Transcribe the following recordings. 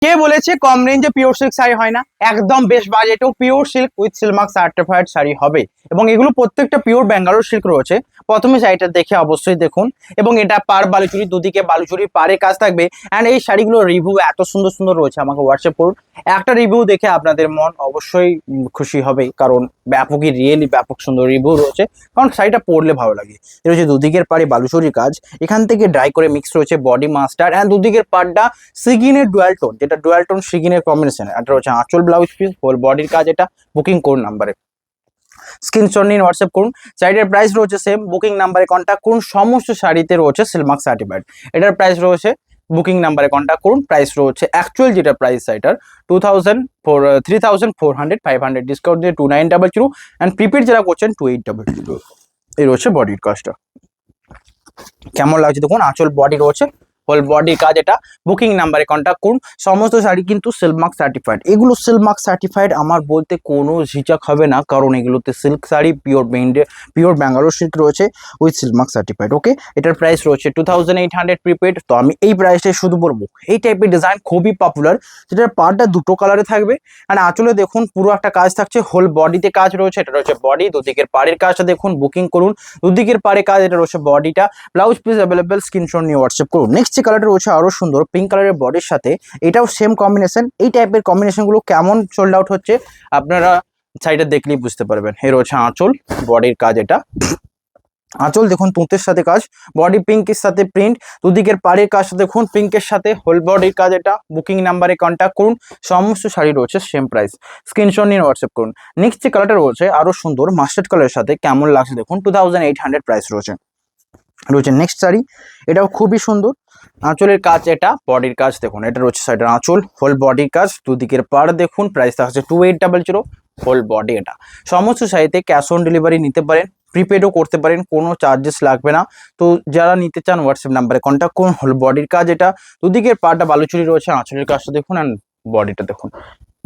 কে বলেছে কম রেঞ্জে pure silk sari হয় না? একদম বেস্ট বাজেটেও pure silk with silk mark certified sari হবে, এবং এগুলো প্রত্যেকটা পিওর ব্যাঙ্গালোর সিল্ক রয়েছে। প্রথমে শাড়িটা দেখে অবশ্যই দেখুন, এবং এটা পার বালুচুরি, দুদিকে বালুচুরি পারে কাজ থাকবে। অ্যান্ড এই শাড়িগুলোর রিভিউ এত সুন্দর সুন্দর রয়েছে, আমাকে হোয়াটসঅ্যাপ করুন। একটা রিভিউ দেখে আপনাদের মন অবশ্যই খুশি হবে, কারণ ব্যাপকই রিয়েলি ব্যাপক সুন্দর রিভিউ রয়েছে, কারণ শাড়িটা পরলে ভালো লাগে। এটা হচ্ছে দুদিকের পাড়ে বালুচুরি কাজ, এখান থেকে ড্রাই করে মিক্স রয়েছে বডি মাস্টার, অ্যান্ড দুদিকের পাড়টা সিগিনের ডুয়াল টোন, যেটা ডুয়াল টোন সিগিনের কম্বিনেশন। এটা হচ্ছে আঁচল ব্লাউজ পিস, হোল বডির কাজ। এটা বুকিং করুন নাম্বারে স্ক্রিনশট নিন, হোয়াটসঅ্যাপ করুন। শাড়িটার প্রাইস রয়েছে সেম, বুকিং নাম্বারে কন্ট্যাক্ট করুন। সমস্ত শাড়িতে রয়েছে সিলমার্ক সার্টিফাইড। এটার প্রাইস রয়েছে, বুকিং নাম্বারে কন্ট্যাক্ট করুন। প্রাইস রয়েছে অ্যাকচুয়াল যেটা প্রাইস শাড়িটার 3400, 500 ডিসকাউন্ট দিয়ে 2900, অ্যান্ড প্রিপেড যারা করছেন 2800। এই রয়েছে বডির কাজটা, কেমন লাগছে দেখুন। আঁচল বডি রয়েছে, হোল বডি কাজ। এটা বুকিং নাম্বারে কন্ট্যাক্ট করুন। সমস্ত শাড়ি কিন্তু সিলমার্ক সার্টিফাইড। এগুলো সিলমার্ক সার্টিফাইড আমার বলতে কোনো ঝিঝক হবে না, কারণ এগুলোতে silk sari pure Bangalore silk রয়েছে উইথ সিলমার্ক সার্টিফাইড। ওকে, এটার প্রাইস রয়েছে 2800 প্রিপেড। তো আমি এই প্রাইসটাই শুধু বলবো, এই টাইপের ডিজাইন খুবই পপুলার, যেটার পার্টটা দুটো কালারে থাকবে। আর আঁচলে দেখুন পুরো একটা কাজ থাকছে, হোল বডিতে কাজ রয়েছে। এটা রয়েছে বডি, দুদিকের পাড়ের কাজটা দেখুন, বুকিং করুন। দুদিকের পাড়ে কাজ, এটা রয়েছে বডিটা। ব্লাউজ পিস অ্যাভেলেবেল, স্ক্রিনশট নিয়ে হোয়াটসঅ্যাপ করুন। নেক্সট যে কালারটা রয়েছে আরো সুন্দর, পিঙ্ক কালারের বডির সাথে, এটাও সেম কম্বিনেশন। এই টাইপের কম্বিনেশন গুলো কেমন সোল্ড আউট হচ্ছে আপনারা সাইডে দেখলেই বুঝতে পারবেন। এর রয়েছে আঁচল বডির কাজ। এটা আঁচল দেখুন তুঁতের সাথে কাজ, বডি পিঙ্কের সাথে প্রিন্ট, দুদিকের পাড়ের কাজ দেখুন পিঙ্কের সাথে, হোল বডির কাজ। এটা বুকিং নাম্বারে কন্ট্যাক্ট করুন। সমস্ত শাড়ি রয়েছে সেম প্রাইস, স্ক্রিনশট নিয়ে হোয়াটসঅ্যাপ করুন। নেক্সট যে কালারটা রয়েছে আরো সুন্দর মাস্টার্ড কালারের সাথে, কেমন লাগছে দেখুন। 2800 প্রাইস রয়েছে। নেক্সট শাড়ি, এটাও খুবই সুন্দর। আঁচলের কাজ, এটা বডির কাজ দেখুন। এটা রয়েছে সাইডের আঁচল, হোল বডির কাজ, দুদিকের পাড় দেখুন। প্রাইস থাকছে 2800, হোল বডি। এটা সমস্ত শাড়িতে ক্যাশ অন ডেলিভারি নিতে পারেন, প্রিপেডও করতে পারেন, কোনো চার্জেস লাগবে না। তো যারা নিতে চান হোয়াটসঅ্যাপ নাম্বারে কন্ট্যাক্ট করুন। হোল বডির কাজ। এটা দুদিকের পাড়টা বালুচুরি রয়েছে, আঁচলের কাজটা দেখুন, অ্যান্ড বডিটা দেখুন।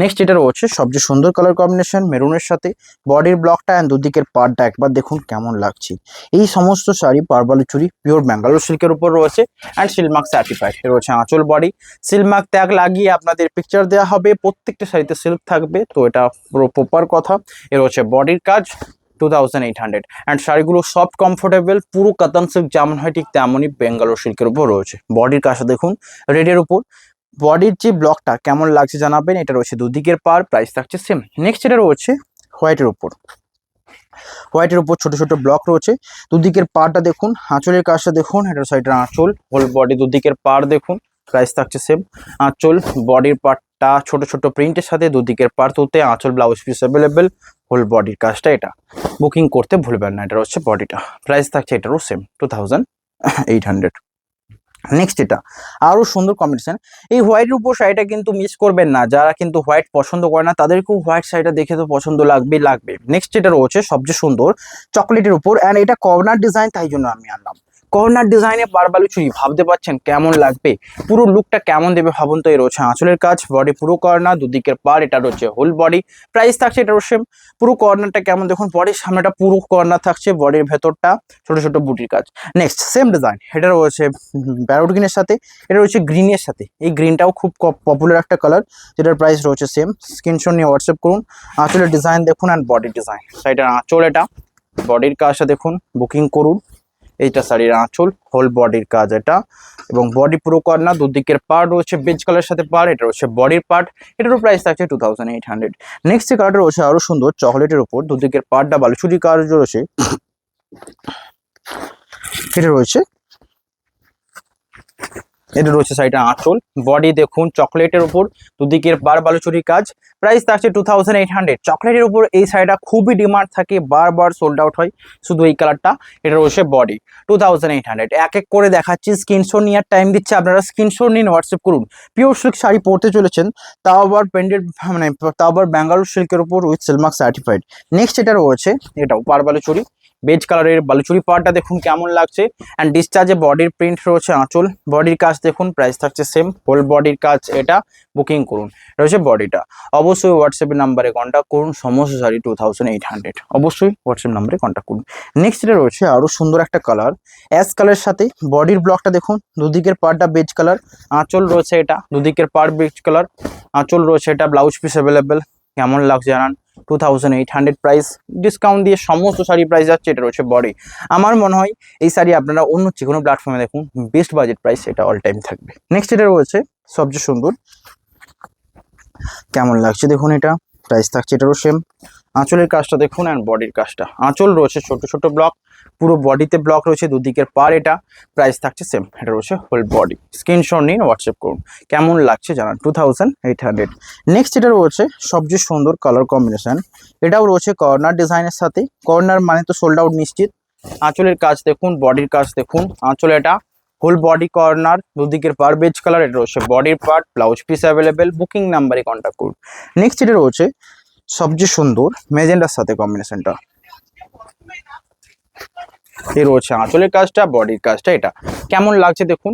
নেক্সট এটা রয়েছে সবচেয়ে সুন্দর কালার কম্বিনেশন, মেরুনের সাথে বডির ব্লকটা অ্যান্ড দুদিকের পাড়টা একবার দেখুন কেমন লাগছে। এই সমস্ত শাড়ি বালুচুরি পিওর ব্যাঙ্গালোর সিল্কের উপর রয়েছে, অ্যান্ড সিলমার্ক সার্টিফাইড। রয়েছে আঁচল বডি, সিলমার্ক ট্যাগ লাগিয়ে আপনাদের পিকচার দেওয়া হবে। প্রত্যেকটা শাড়িতে সিল্ক থাকবে, তো এটা পুরো প্রপার কথা। এর হচ্ছে বডির কাজ 2800, অ্যান্ড শাড়িগুলো সফট কমফোর্টেবল, পুরো কাতান সিল্ক যেমন হয় ঠিক তেমনই বেঙ্গালোর সিল্কের উপর রয়েছে। বডির কাজটা দেখুন রেডের উপর, বডির যে ব্লকটা কেমন লাগছে জানাবেন। এটা রয়েছে দুদিকের পার, প্রাইস থাকছে সেম। নেক্সট এটা রয়েছে হোয়াইটের উপর, ছোট ছোট ব্লক রয়েছে। দুদিকের পাড়টা দেখুন, আঁচলের কাজটা দেখুন। এটার সাইডের আঁচল, হোল বডি, দুদিকের পাড় দেখুন। প্রাইস থাকছে সেম। আঁচল বডির পার্টটা ছোট ছোট প্রিন্টের সাথে, দুদিকের পাড় তুলতে আঁচল ব্লাউজ পিস অ্যাভেলেবেল, হোল বডির কাজটা। এটা বুকিং করতে ভুলবেন না। এটা হচ্ছে বডিটা, প্রাইস থাকছে এটারও সেম 2800। নেক্সট এটা আরো সুন্দর কম্বিনেশন, এই হোয়াইটের উপর শাড়িটা কিন্তু মিস করবেন না। যারা কিন্তু হোয়াইট পছন্দ করে না তাদেরকেও হোয়াইট শাড়িটা দেখে তো পছন্দ লাগবে। নেক্সট এটা রয়েছে সবচেয়ে সুন্দর চকলেটের উপর, অ্যান্ড এটা কর্নার ডিজাইন, তাই জন্য আমি আনলাম। কর্নার ডিজাইনে বালুচুরি, ভাবতে পারছেন কেমন লাগবে, পুরো লুকটা কেমন দেবে ভাবুন তো। এই রয়েছে আঁচলের কাজ, বডি পুরো কর্নার, দুদিকের পার। এটা রয়েছে হোল বডি, প্রাইস থাকছে এটারও সেম। পুরো কর্নারটা কেমন দেখুন, বডির সামনেটা পুরো কর্নার থাকছে, বডির ভেতরটা ছোট ছোট বুটির কাজ। নেক্সট সেম ডিজাইন, এটা রয়েছে প্যারোট গ্রিনের সাথে, এটা রয়েছে গ্রিনের সাথে। এই গ্রিনটাও খুব পপুলার একটা কালার, যেটার প্রাইস রয়েছে সেম। স্ক্রিনশট নিয়ে হোয়াটসঅ্যাপ করুন। আঁচলের ডিজাইন দেখুন, অ্যান্ড বডির ডিজাইন। শাড়িটার আঁচল, এটা বডির কাজটা দেখুন, বুকিং করুন। এইটা শাড়ির আঁচল, হোল বডির কাজ। এটা এবং বডি পুরো কর্নার, দুদিকের পার্ট রয়েছে বেজ কালারের সাথে পার্ট। এটা রয়েছে বডির পার্ট, এটারও প্রাইস থাকছে 2800। নেক্সট যে কালারটা রয়েছে আরো সুন্দর চকলেটের উপর, দুদিকের পার্টটা বালুচুরি কাজ রয়েছে। এটা রয়েছে সাইডে আঁচল, বডি দেখুন চকলেটের উপর, দুদিকের বালুচুরি কাজ। প্রাইস থাকছে 2800। চকলেটের উপর এই শাড়িটা খুবই ডিমান্ড থাকে, বারবার সোল্ড আউট হয়, শুধু এই কালারটা। এটা রয়েছে বডি 2800। এক এক করে দেখাচ্ছি, স্ক্রিনশট নেওয়ার টাইম দিচ্ছে, আপনারা স্ক্রিনশট নিন, হোয়াটসঅ্যাপ করুন। পিওর সিল্ক শাড়ি পরতে চলেছেন, তাও আবার ব্যাঙ্গালোর সিল্কের উপর উইথ সিলমার্ক সার্টিফাইড। নেক্সট এটা রয়েছে, এটাও বালুচুরি, বেজ কালারের বালুচুরি পাড়টা দেখুন কেমন লাগছে। অ্যান্ড ডিসচার্জে বডির প্রিন্ট রয়েছে আঁচল, বডির কাজ দেখুন, প্রাইস থাকছে সেম, হোল বডির কাজ এটা, বুকিং করুন। রয়েছে বডিটা। অবশ্যই হোয়াটসঅ্যাপের নাম্বারে কন্ট্যাক্ট করুন, সমস্ত শাড়ি 2800, অবশ্যই হোয়াটসঅ্যাপ নাম্বারে কন্ট্যাক্ট করুন। নেক্সট এটা রয়েছে আরও সুন্দর একটা কালার, অ্যাশ কালারের সাথে বডির ব্লকটা দেখুন, দুদিকের পাড়টা বেজ কালার, আঁচল রয়েছে এটা, দুদিকের পাড় বেজ কালার, আঁচল রয়েছে এটা, ব্লাউজ পিস অ্যাভেলেবেল। কেমন লাগছে জানান, 2800 প্রাইস, ডিসকাউন্ট দিয়ে সমস্ত শাড়ি প্রাইস যাচ্ছে। এটা রয়েছে বডি। আমার মনে হয় এই শাড়ি আপনারা অন্য যে কোনো প্ল্যাটফর্মে দেখুন, বেস্ট বাজেট প্রাইস এটা অল টাইম থাকবে। নেক্সট এটা রয়েছে সবচেয়ে সুন্দর, কেমন লাগছে দেখুন, এটা প্রাইস থাকছে এটারও সেম। আঁচলের কাজটা দেখুন অ্যান্ড বডির কাজটা, আঁচল রয়েছে ছোট ছোট ব্লক, পুরো বডিতে ব্লক রয়েছে, দুদিকের পার এটা, প্রাইস থাকছে সেম। এটা রয়েছে হোল বডি। স্ক্রিনশট নিন, হোয়াটসঅ্যাপ করুন, কেমন লাগছে জানান, 2800। নেক্সট এটা রয়েছে সবচেয়ে সুন্দর কালার কম্বিনেশন, এটাও রয়েছে কর্নার ডিজাইনের সাথে, কর্নার মানে তো সোল্ড আউট নিশ্চিত। আঁচলের কাজ দেখুন, বডির কাজ দেখুন, আঁচল এটা, হোল বডি কর্নার, দুদিকের পার বেজ কালার, এটা রয়েছে বডির part, blouse piece available, booking নাম্বারে কন্ট্যাক্ট করুন। নেক্সট এটা রয়েছে সবচেয়ে সুন্দর মেজেন্ডার সাথে কম্বিনেশনটা, এই রয়েছে আঁচলের কাজটা, বডির কাজটা এটা, কেমন লাগছে দেখুন,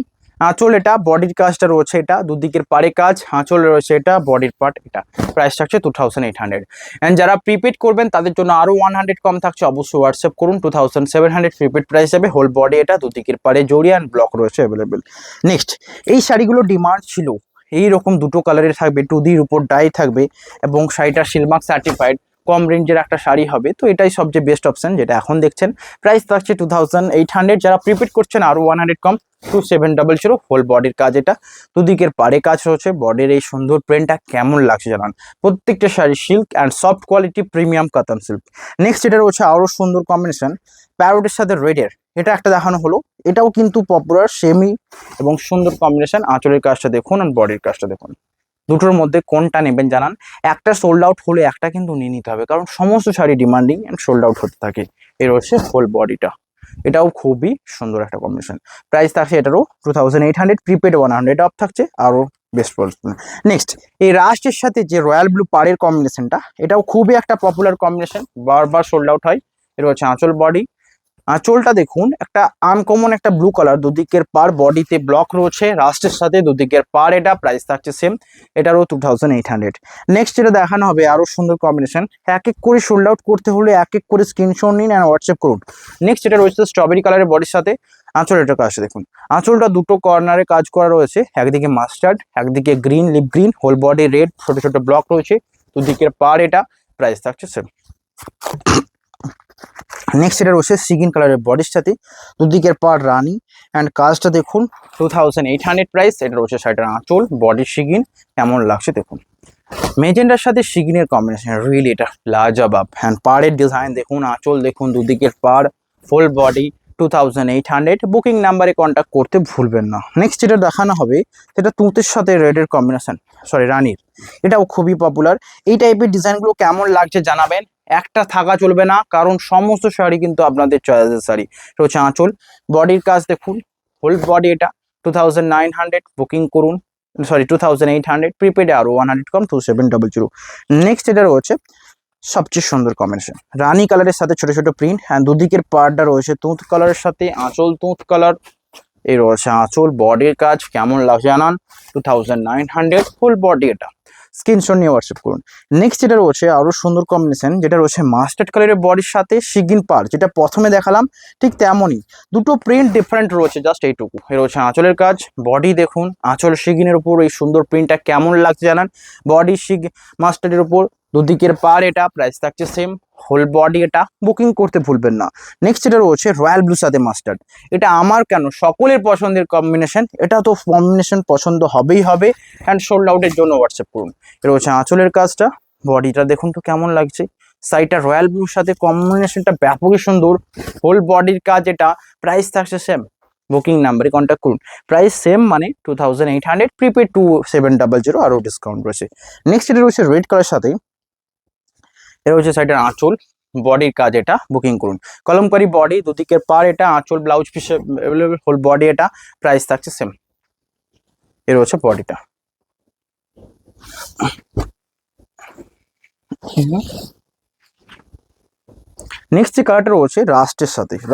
আঁচল এটা, বডির কাজটা রয়েছে এটা, দুদিকের পারে কাজ, আঁচল রয়েছে এটা, বডির পার্ট এটা, প্রাইস থাকছে 2800। অ্যান্ড যারা প্রিপেড করবেন তাদের জন্য আরও 100 কম থাকছে, অবশ্যই হোয়াটসঅ্যাপ করুন, 2700 প্রিপেড প্রাইস যাবে, হোল বডি এটা, দুদিকের পারে জড়ি অ্যান্ড ব্লক রয়েছে অ্যাভেলেবেল। নেক্সট এই শাড়িগুলো ডিমান্ড ছিল, এইরকম দুটো কালারের থাকবে, 2Dর উপর ডাই থাকবে এবং শাড়িটা সিলমার্ক সার্টিফাইড, কম রেঞ্জের একটা শাড়ি হবে, তো এটাই সবচেয়ে বেস্ট অপশন যেটা এখন দেখছেন। প্রাইস থাকছে 2800, যারা প্রিপেড করছেন আরও 100 কম, 2700, হোল বডির কাজ এটা, দুদিকের পাড়ে কাজ রয়েছে, বডির এই সুন্দর প্রিন্টটা কেমন লাগছে জানান। প্রত্যেকটা sari silk and soft quality premium কাতান সিল্ক। নেক্সট এটা রয়েছে আরও সুন্দর কম্বিনেশন, প্যারোটের সাথে রেডের, এটা একটা দেখানো হলো, এটাও কিন্তু পপুলার সেমি এবং সুন্দর কম্বিনেশন। আঁচলের কাজটা দেখুন আর বডির কাজটা দেখুন, দুটোর মধ্যে কোনটা নেবেন জানান। একটা সোল্ড আউট হলে একটা কিন্তু নিয়ে নিতে হবে, কারণ সমস্ত sari demanding and sold out হতে থাকে। এর হচ্ছে হোল বডিটা, এটাও খুবই সুন্দর একটা কম্বিনেশন। প্রাইস থাকছে এটারও 2800, প্রিপেড 100 অফ থাকছে, আরও বেস্ট পড়বে। নেক্সট এই রাস্টের সাথে যে রয়্যাল ব্লু পাড়ের কম্বিনেশনটা, এটাও খুবই একটা পপুলার কম্বিনেশন, বারবার সোল্ড আউট হয়। এর হচ্ছে আঁচল বডি, আঁচলটা দেখুন একটা আনকমন একটা ব্লু কালার, দুদিকের পার বডিতে ব্লক রয়েছে, রাস্টের সাথে দুদিকের পার এটা, প্রাইস থাকছে সেম, এটারও 2800। নেক্সট যেটা দেখানো হবে আরও সুন্দর কম্বিনেশন, এক এক করে সোল্ড আউট করতে হলে এক এক করে স্ক্রিনশট নিন অ্যান্ড হোয়াটসঅ্যাপ করুন। নেক্সট এটা রয়েছে স্ট্রবেরি কালারের বডির সাথে, আঁচলটা কাজটা দেখুন, আঁচলটা দুটো কর্নারে কাজ করা রয়েছে, একদিকে মাস্টার্ড একদিকে green, leaf green, whole body red, ছোট ছোট ব্লক রয়েছে, দুদিকের পার এটা, প্রাইস থাকছে সেম। নেক্সট এটা রয়েছে সিগিন কালারের বডির সাথে, দুদিকের পার রানি অ্যান্ড কাজটা দেখুন, 2800 প্রাইস। এটা রয়েছে শাড়িটার আঁচল, বডির সিগিন, কেমন লাগছে দেখুন, মেজেন্ডার সাথে সিগিনের কম্বিনেশন রিয়েলি এটা লাজবাব। অ্যান্ড পাড়ের ডিজাইন দেখুন, আঁচল দেখুন, দুদিকের পার, ফুল বডি, 2800। বুকিং নাম্বারে কন্ট্যাক্ট করতে ভুলবেন না। নেক্সট যেটা দেখানো হবে সেটা তুঁতের সাথে রেডের কম্বিনেশন, সরি রানির, এটাও খুবই পপুলার। এই টাইপের ডিজাইনগুলো কেমন লাগছে জানাবেন, একটা থাকা চলবে না, কারণ সমস্ত শাড়ি কিন্তু আপনাদের চয়েসের শাড়ি। এটা হচ্ছে আঁচল, বডির কাজ দেখুন, হোল বডি এটা, 2900, বুকিং করুন, সরি 2800, প্রিপেডে আরও 100 কম, 2700। নেক্সট এটা রয়েছে সবচেয়ে সুন্দর কম্বিনেশন, রানী কালারের সাথে ছোট ছোট প্রিন্ট, হ্যাঁ দুদিকের পাড়টা রয়েছে তুঁত কালারের সাথে, আঁচল তুঁত কালার, এই রয়েছে আঁচল, বডির কাজ কেমন লাগছে জানান, 2900, ফুল বডি এটা, স্ক্রিনশট নিয়ে হোয়াটসঅ্যাপ করুন। নেক্সট যেটা রয়েছে আরও সুন্দর কম্বিনেশন, যেটা রয়েছে মাস্টার্ড কালারের বডির সাথে সিগিন পার, যেটা প্রথমে দেখালাম ঠিক তেমনই, দুটো প্রিন্ট ডিফারেন্ট রয়েছে, জাস্ট এইটুকু। এ রয়েছে আঁচলের কাজ, বডি দেখুন, আঁচল সিগিনের উপর এই সুন্দর প্রিন্টটা কেমন লাগছে জানান, বডি মাস্টার্ডের উপর, দুদিকের পার এটা, প্রাইস থাকছে সেম, হোল বডি এটা, বুকিং করতে ভুলবেন না। নেক্সট যেটা রয়েছে রয়্যাল ব্লুর সাথে মাস্টার্ড, এটা আমার কেন সকলের পছন্দের কম্বিনেশন, এটা তো কম্বিনেশন পছন্দ হবেই হবে। অ্যান্ড সোল্ড আউটের জন্য হোয়াটসঅ্যাপ করুন। এটা হচ্ছে আঁচলের কাজটা, বডিটা দেখুন তো কেমন লাগছে, সাইডটা রয়্যাল ব্লুর সাথে কম্বিনেশনটা ব্যাপকই সুন্দর, হোল বডির কাজ এটা, প্রাইস থাকছে সেম, বুকিং নাম্বারে কন্ট্যাক্ট করুন। প্রাইস সেম মানে 2800, প্রিপেড 2700, আরও ডিসকাউন্ট রয়েছে। নেক্সট এটা রয়েছে রেড কালারের সাথে, এটা হচ্ছে সাইডের আঁচল, বডির কাজ এটা, বুকিং করুন। কলমকারি বডি, দুদিকের পার এটা, আঁচল blouse piece available, whole body এটা, প্রাইস থাকছে সেম। এর হচ্ছে বডিটা। নেক্সট যে কালারটা রয়েছে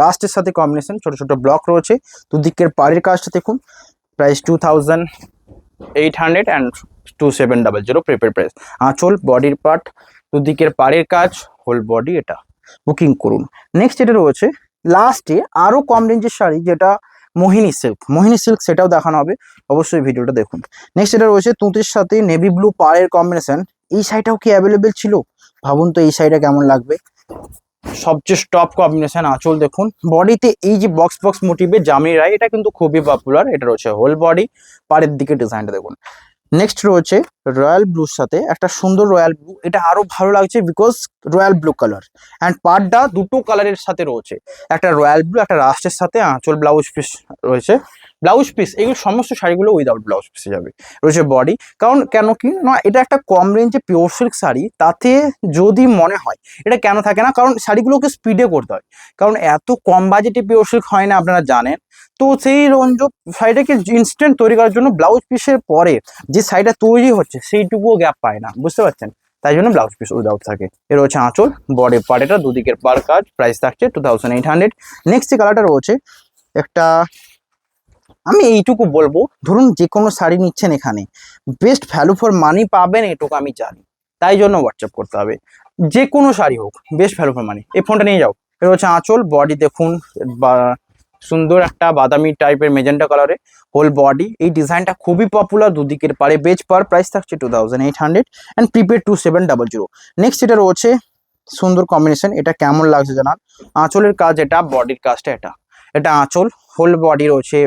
রাস্টের সাথে কম্বিনেশন, ছোট ছোট ব্লক রয়েছে, দুদিকের পাড়ের কাজটা দেখুন, প্রাইস 2800 অ্যান্ড 2700 প্রিপেড প্রাইস। আঁচল, বডির পার্ট, দুদিকের পাড়ের কাজ, হোল বডি এটা, বুকিং করুন। নেক্সট যেটা রয়েছে লাস্টে আরও কম রেঞ্জের শাড়ি, যেটা মোহিনী সিল্ক, সেটাও দেখানো হবে, অবশ্যই ভিডিওটা দেখুন। নেক্সট যেটা রয়েছে তুঁতের সাথে নেভি ব্লু পাড়ের কম্বিনেশন, এই শাড়িটাও কি অ্যাভেলেবেল ছিল? ভাবুন তো এই শাড়িটা কেমন লাগবে, সবচেয়ে টপ কম্বিনেশন। আঁচল দেখুন, বডিতে এই যে বক্স মোটিভের জামনি রায়, এটা কিন্তু খুবই পপুলার, এটা রয়েছে হোল বডি, পাড়ের দিকে ডিজাইনটা দেখুন। নেক্সট রয়েছে রয়্যাল ব্লুর সাথে একটা সুন্দর রয়্যাল ব্লু, এটা আরো ভালো লাগছে because royal blue colour and পাড়টা দুটো কালারের সাথে রয়েছে, একটা রয়্যাল ব্লু, একটা রাস্টের সাথে আঁচল, ব্লাউজ পিস রয়েছে, ব্লাউজ পিস এগুলো সমস্ত শাড়িগুলো উইদাউট ব্লাউজ পিসে যাবে, রয়েছে বডি। কারণ কেন কি না, এটা একটা কম রেঞ্জে পিওর সিল্ক শাড়ি, তাতে যদি মনে হয় এটা কেন থাকে না, কারণ শাড়িগুলোকে স্পিডে করতে হয়, কারণ এত কম বাজেটে পিওর সিল্ক হয় না, আপনারা জানেন। তো সেই শাড়িটাকে ইনস্ট্যান্ট তৈরি করার জন্য ব্লাউজ পিসের পরে যে শাড়িটা তৈরি হচ্ছে সেইটুকুও গ্যাপ পায় না, বুঝতে পারছেন, তাই জন্য ব্লাউজ পিস উইদাউট থাকে। এর হচ্ছে আঁচল, বডি পার্ট, এটা দুদিকের পার কাজ, প্রাইস থাকছে 2800। নেক্সট যে কালারটা রয়েছে একটা, আমি এইটুকু বলবো, ধরুন যে কোনো শাড়ি নিচ্ছেন এখানে বেস্ট ভ্যালু ফর মানি পাবেন, এটুকু আমি জানি, তাই জন্য হোয়াটসঅ্যাপ করতে হবে। যে কোনো শাড়ি হোক বেস্ট ভ্যালু ফর মানি। এই ফোনটা নিয়ে যাও। এটা হচ্ছে আঁচল, বডি দেখুন, বা সুন্দর একটা বাদামি টাইপের মেজেন্টা কালারে হোল বডি, এই ডিজাইনটা খুবই পপুলার, দুদিকের পারে বেজ পার, প্রাইস থাকছে 2800 অ্যান্ড প্রিপেড 2700। নেক্সট এটা রয়েছে সুন্দর কম্বিনেশন, এটা কেমন লাগছে জানান। আঁচলের কাজ এটা, বডির কাজটা এটা, এটা আঁচল, হোল বডি রয়েছে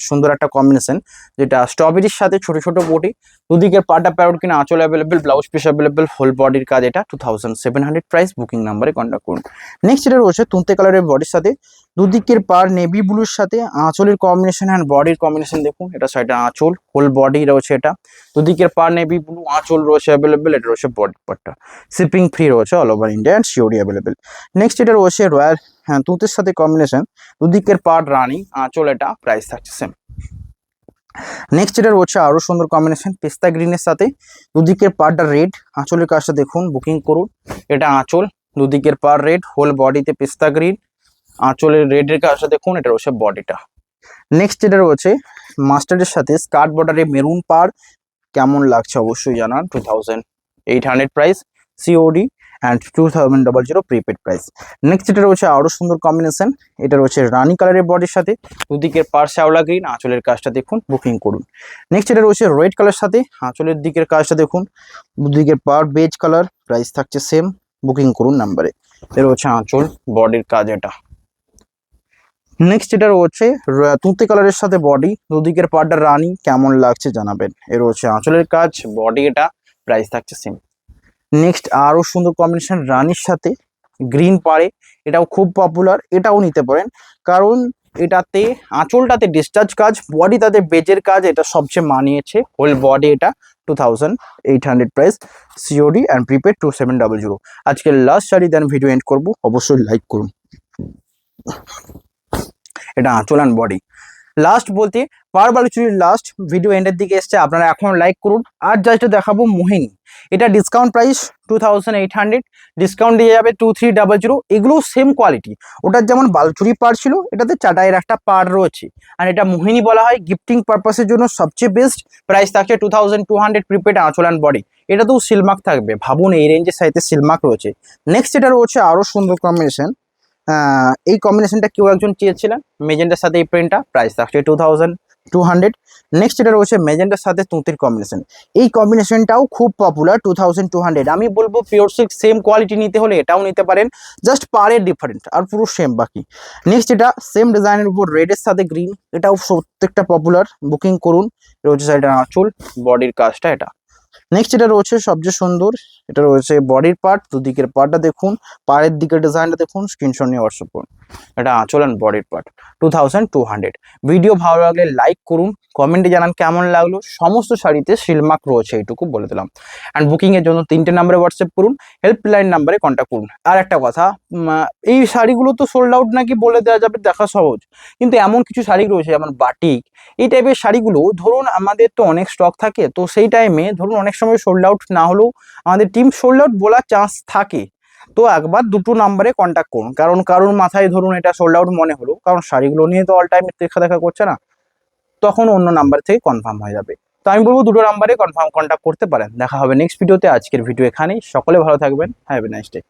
সুন্দর একটা কম্বিনেশন, যেটা স্ট্রবেরির সাথে ছোট ছোট বডি, দুদিকের পাটা প্যারোট কিনা, আঁচল available, blouse piece available, whole বডির কাজ এটা 2700 প্রাইস, বুকিং নাম্বারে কন্ট্যাক্ট করুন। নেক্সট এটা রয়েছে তুন্তে কালারের বডির সাথে, দুদিকের পার নেভি ব্লুর সাথে আঁচলের কম্বিনেশন অ্যান্ড বডির কম্বিনেশন দেখুন, এটা সাইডে আঁচল, হোল বডি রয়েছে এটা, দুদিকের পার নেভি ব্লু, আঁচল রয়েছে অ্যাভেলেবেল, এটা রয়েছে বডি পার্টটা, শিপিং ফ্রি রয়েছে all over India and COD available. Next এটা রয়েছে রয়্যাল, হ্যাঁ তুঁতের সাথে কম্বিনেশন, দুদিকের পার্ট রানি, আঁচল এটা, প্রাইস থাকছে সেম। নেক্সট এটা রয়েছে আরো সুন্দর কম্বিনেশন, পেস্তা গ্রিনের সাথে দুদিকের পার্টটা রেড, আঁচলের কাজটা দেখুন, বুকিং করুন। এটা আঁচল, দুদিকের পার রেড, হোল বডিতে পেস্তা গ্রিন, আঁচলের রেডের কাজটা দেখুন, এটা রয়েছে বডিটা। নেক্সট যেটা রয়েছে মাস্টার্ডের সাথে স্কার্ট বর্ডারে মেরুন পার, কেমন লাগছে অবশ্যই জানান, 2800 price, COD and 2000 prepaid price. Next এটা রয়েছে আরো সুন্দর কম্বিনেশন, এটা রয়েছে রানি কালারের বডির সাথে, দুদিকের পার শ্যাওলা গ্রিন, আঁচলের কাজটা দেখুন, বুকিং করুন। নেক্সট এটা রয়েছে রেড কালার সাথে, আঁচলের দিকের কাজটা দেখুন, দুদিকের পার বেজ কালার, প্রাইস থাকছে সেম, বুকিং করুন নাম্বারে। এটা রয়েছে আঁচল, বডির কাজ এটা। নেক্সট এটা রয়েছে তুঁতে কালারের সাথে বডি, দুদিকের পার্টটা রানি, কেমন লাগছে জানাবেন। এর হচ্ছে আঁচলের কাজ, বডি এটা, প্রাইস থাকছে সেম। নেক্সট আরো সুন্দর কম্বিনেশন রানির সাথে গ্রিন পাড়ে, এটাও খুব পপুলার, এটাও নিতে পারেন, কারণ এটাতে আঁচলটাতে ডিসচার্জ কাজ, বডি তাতে বেজের কাজ, এটা সবচেয়ে মানিয়েছে, হোল বডি এটা 2800 প্রাইস, সিওডি অ্যান্ড প্রিপেড 2700। আজকের last sari then video end করবো, অবশ্যই লাইক করুন। এটা আঁচল অ্যান্ড বডি, লাস্ট বলতে পার বালুচুরির লাস্ট ভিডিও এন্ডের দিকে এসছে, আপনারা এখন লাইক করুন। আর জাস্ট দেখাবো মোহিনী, এটা ডিসকাউন্ট প্রাইস 2800, ডিসকাউন্ট দিয়ে যাবে 2300। এগুলো সেম কোয়ালিটি, ওটার যেমন বালুচুরি পার ছিল, এটাতে চাটাইয়ের একটা পার রয়েছে, আর এটা মোহিনী বলা হয়, গিফটিং পারপাসের জন্য সবচেয়ে বেস্ট, প্রাইস থাকছে 2200 প্রিপেড, আঁচল অ্যান্ড বডি, এটা তো সিলমার্ক থাকবে, ভাবুন এই রেঞ্জের সাইতে সিলমার্ক রয়েছে। নেক্সট এটা রয়েছে আরো সুন্দর কম্বিনেশন, এই কম্বিনেশনটা কেউ একজন চেয়েছিলেন, মেজেন্টার সাথে এই প্রিন্টটা, প্রাইস থাকছে 2200। নেক্সট এটা রয়েছে মেজেন্টার সাথে তুঁতির কম্বিনেশন, এই কম্বিনেশনটাও খুব পপুলার, 2200। আমি বলবো পিওর সিল্ক সেম কোয়ালিটি নিতে হলে এটাও নিতে পারেন, জাস্ট পারের ডিফারেন্ট, আর পুরো সেম বাকি। নেক্সট এটা সেম ডিজাইনের উপর রেডের সাথে গ্রিন, এটাও প্রত্যেকটা পপুলার, বুকিং করুন। রয়েছে সাইডে আঁচল, বডির কাজটা এটা। নেক্সট এটা রয়েছে সবচেয়ে সুন্দর, এটা রয়েছে বডির পার্ট, দুদিকের পার্টটা দেখুন, পাড়ের দিকের ডিজাইনটা দেখুন, স্ক্রিনশট নিয়ে হোয়াটসঅ্যাপ করুন। এটা আঁচল অ্যান্ড বডির পার্ট 2200। ভিডিও ভালো লাগলে লাইক করুন, কমেন্টে জানান কেমন লাগলো। সমস্ত শাড়িতে সিলমার্ক রয়েছে, এইটুকু বলে দিলাম। অ্যান্ড বুকিং এর জন্য 3টে নাম্বারে হোয়াটসঅ্যাপ করুন, হেল্পলাইন নাম্বারে কন্ট্যাক্ট করুন। আর একটা কথা, এই শাড়িগুলো তো সোল্ড আউট নাকি বলে দেওয়া যাবে, দেখা সহজ, কিন্তু এমন কিছু শাড়ি রয়েছে যেমন বাটিক, এই টাইপের শাড়িগুলো ধরুন আমাদের তো অনেক স্টক থাকে, তো সেই টাইমে ধরুন অনেক সময় সোল্ড আউট না হলেও আমাদের টিম সোল্ড আউট বলার চান্স থাকে, তো একবার দুটো নাম্বারে কন্ট্যাক্ট করুন, কারণ কারোর মাথায় ধরুন এটা সোল্ড আউট মনে হলো, কারণ শাড়িগুলো নিয়ে তো অল টাইম দেখা করছে না, তখন অন্য নাম্বার থেকে কনফার্ম হয়ে যাবে। তো আমি বলবো দুটো নাম্বারে কনফার্ম কন্ট্যাক্ট করতে পারেন। দেখা হবে নেক্সট ভিডিওতে। আজকের ভিডিও এখানেই, সকলে ভালো থাকবেন, হ্যাভ এ নাইস ডে।